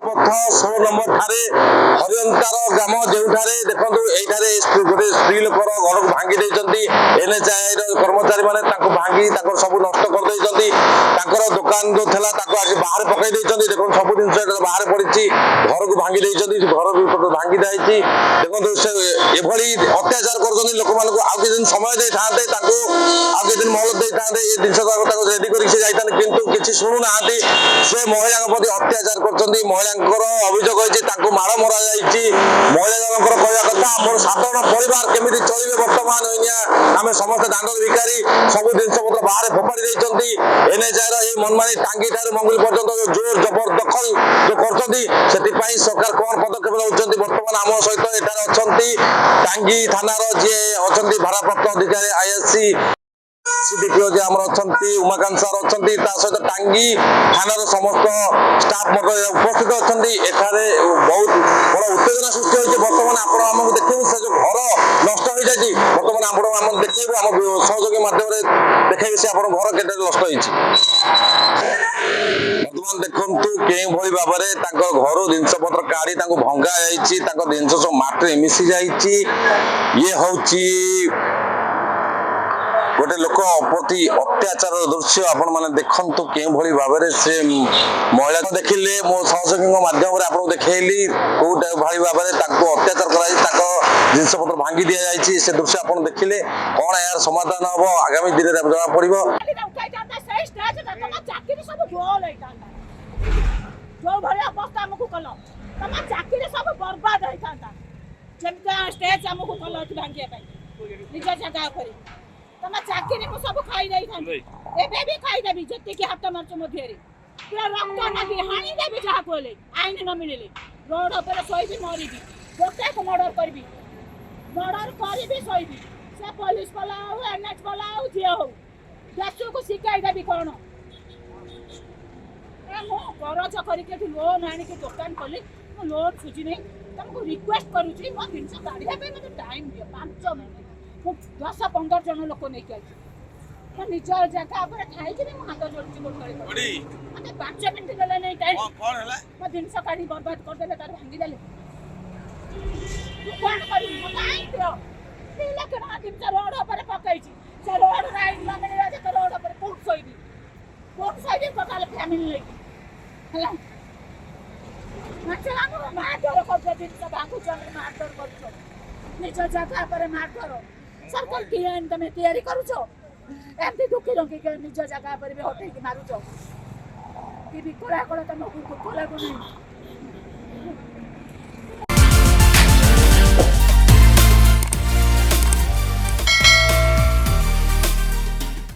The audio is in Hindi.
पथ 16 नंबर ठारे हरियंतार ग्राम जोठारे देखो ये गोटे स्त्री लोकर घर को भांगी एनएचआई कर्मचारी मैंने भांगी सब नष्ट कर दुकान जो था आज बाहर पकई देखो सब जिन बाहर पड़ी घर को भांगी घर भी भांगी जाइए देखो एभली अत्याचार कर लोक मान आउ कि समय दे था आउ कि महल दे था ये जिन रेडी कर किंतु किसी शुणुना से महिला प्रति अत्याचार कर महिला अभियोग होती माड़ मरा महिला कहवा कथा मोर 7 जन परिवार केमी चलिए बर्तमान आम समस्त दांड भिकारी सब जिनपत बाहर फोपाड़ी एनएचआई मनमानी टांगी ठार मंगुल पर्यटन जोर जबरदखल जो कर सरकार कौन पदक्षेप नौकरी बर्तमान आम सहित एठार अच्छा टांगी थानार जी अच्छा भारप्राप्त अधिकारी आईएससी सीडीपीओ जी आम अच्छा उमाकांत सार अच्छा सहित टांगी थानार समस्त स्टाफ उपस्थित अच्छा एठारे बहुत बड़ा उत्तेजना सृष्टि होती बर्तमान आपको देखू से जो घर नष्ट हो जाए बर्तमान आप देखू आम सहयोगी माध्यम देखे से आप घर के नष्ट बर्तमान देखु के भाव में घर जिनपतर काढ़ी भंगा जिन सब माटी मिसी जाइए ये हूँ गोटे लोक प्रति अत्याचार दृश्य आपण मैंने देखु के भाव में से महिला देखिले मो सहयोगी मध्यम आपको देखली कौ भाई भाव में अत्याचार कर जिनपतर भांगी दि जाए से दृश्य आप देखिले कौन यार समाधान हम आगामी दिन में जना पड़ तुम चाकरी को सब खाई नहीं थांती एबे भी खाई देबी जत्ते के हाथ मारछ मध्यरे पूरा रक्त नदी हानी देबी जहा कोले आईन न मिलले रोड ऊपर सोईबी मरीबी गोटे को मर्डर करबी सोईबी से पुलिस वाला हो एनएच वाला हो जे हो देशो को शिकाई देबी कोन ए मो करज करी के लोन आनी के दुकान खोली मो लोन सुझी नहीं तुमको रिक्वेस्ट करू छी मो दिन से गाड़ी पे मते टाइम दियो 5 मिनिट 10-15 जन लोक नहीं आई निज जगह पर खाई हाथ जोड़ी गोट मत 5 मिनट देले नहीं टाइम कौन है मो जिनस काढ़ी बर्बाद कर देले तार भांगी देले तू कौन करी मत आई दियो ती लख ना जिनस रोड ऊपर पकाई से रोड राइट माने राजे तो रोड ऊपर कोट सोईबी पकाल फैमिली लेकी हला मचला को मार डर कर जिनस भांगु चल मार डर करछो निज जगह पर मार डर सरकार की तमें तैयारी करूछो एमती दुखी रंगी के निज जगह पर भी हटे की मारुछो कि भी कोला कोला तमको दुख लागो नहीं